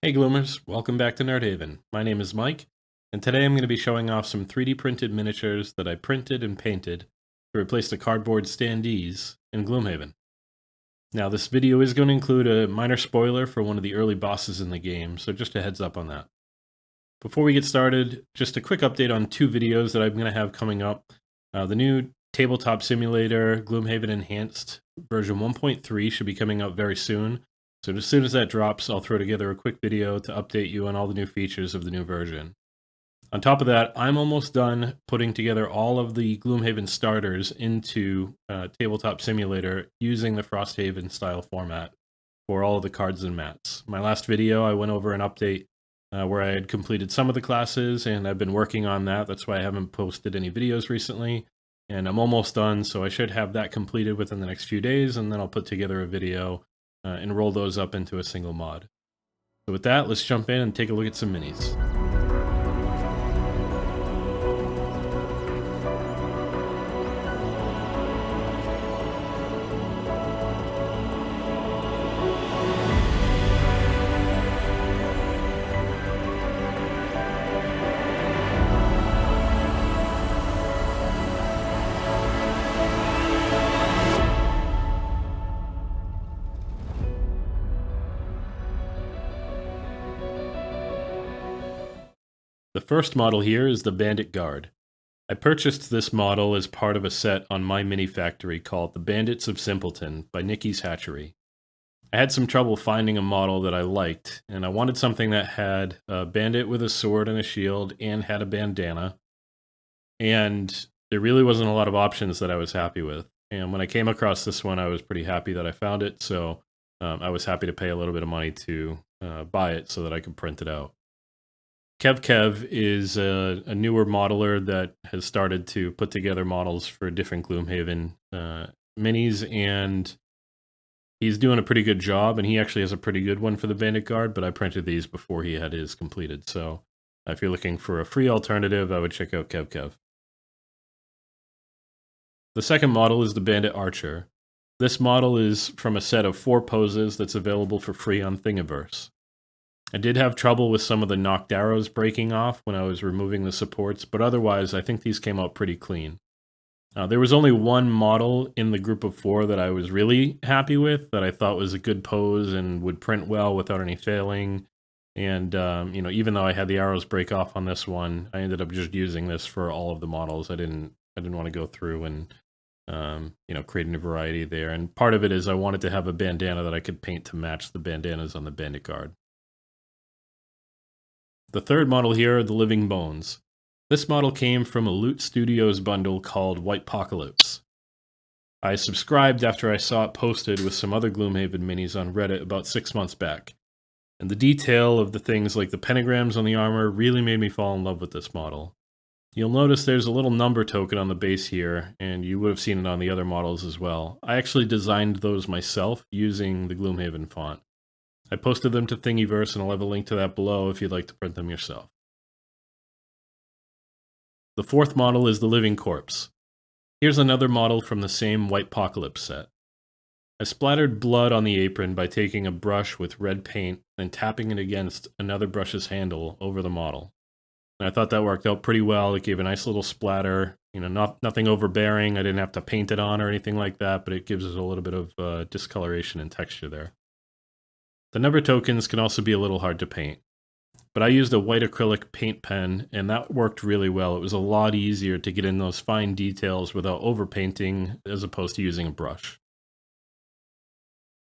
Hey Gloomers, welcome back to Nerdhaven. My name is Mike, and today I'm going to be showing off some 3D printed miniatures that I printed and painted to replace the cardboard standees in Gloomhaven. Now this video is going to include a minor spoiler for one of the early bosses in the game, so just a heads up on that. Before we get started, just a quick update on two videos that I'm going to have coming up. The new Tabletop Simulator Gloomhaven Enhanced version 1.3 should be coming out very soon. So as soon as that drops, I'll throw together a quick video to update you on all the new features of the new version. On top of that, I'm almost done putting together all of the Gloomhaven starters into Tabletop Simulator using the Frosthaven style format for all of the cards and mats. My last video, I went over an update where I had completed some of the classes, and I've been working on that. That's why I haven't posted any videos recently. And I'm almost done, so I should have that completed within the next few days, and then I'll put together a video and roll those up into a single mod. So with that, let's jump in and take a look at some minis. The first model here is the Bandit Guard. I purchased this model as part of a set on my mini factory called The Bandits of Simpleton by Nikki's Hatchery. I had some trouble finding a model that I liked, and I wanted something that had a bandit with a sword and a shield and had a bandana. And there really wasn't a lot of options that I was happy with. And when I came across this one, I was pretty happy that I found it, so I was happy to pay a little bit of money to buy it so that I could print it out. Kev is a newer modeler that has started to put together models for different Gloomhaven minis, and he's doing a pretty good job, and he actually has a pretty good one for the Bandit Guard, but I printed these before he had his completed, so if you're looking for a free alternative, I would check out Kev. The second model is the Bandit Archer. This model is from a set of 4 poses that's available for free on Thingiverse. I did have trouble with some of the knocked arrows breaking off when I was removing the supports, but otherwise I think these came out pretty clean. There was only one model in the group of 4 that I was really happy with, that I thought was a good pose and would print well without any failing. And even though I had the arrows break off on this one, I ended up just using this for all of the models. I didn't want to go through and create a variety there. And part of it is I wanted to have a bandana that I could paint to match the bandanas on the Bandit Guard. The third model here are the Living Bones. This model came from a Loot Studios bundle called Whitepocalypse. I subscribed after I saw it posted with some other Gloomhaven minis on Reddit about 6 months back. And the detail of the things like the pentagrams on the armor really made me fall in love with this model. You'll notice there's a little number token on the base here, and you would have seen it on the other models as well. I actually designed those myself using the Gloomhaven font. I posted them to Thingiverse, and I'll have a link to that below if you'd like to print them yourself. The fourth model is the Living Corpse. Here's another model from the same Whitepocalypse set. I splattered blood on the apron by taking a brush with red paint and tapping it against another brush's handle over the model. And I thought that worked out pretty well. It gave a nice little splatter, nothing overbearing. I didn't have to paint it on or anything like that, but it gives it a little bit of discoloration and texture there. The number tokens can also be a little hard to paint, but I used a white acrylic paint pen, and that worked really well. It was a lot easier to get in those fine details without overpainting as opposed to using a brush.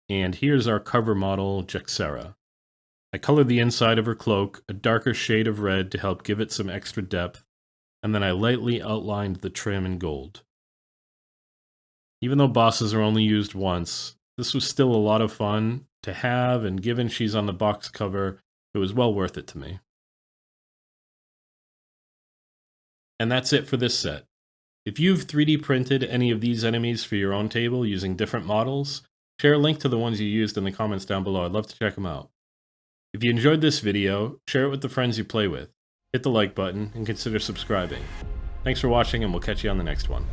And here's our cover model, Jekserah. I colored the inside of her cloak a darker shade of red to help give it some extra depth, and then I lightly outlined the trim in gold. Even though bosses are only used once, this was still a lot of fun to have, and given she's on the box cover, it was well worth it to me. And that's it for this set. If you've 3D printed any of these enemies for your own table using different models, share a link to the ones you used in the comments down below. I'd love to check them out. If you enjoyed this video, share it with the friends you play with. Hit the like button and consider subscribing. Thanks for watching, and we'll catch you on the next one.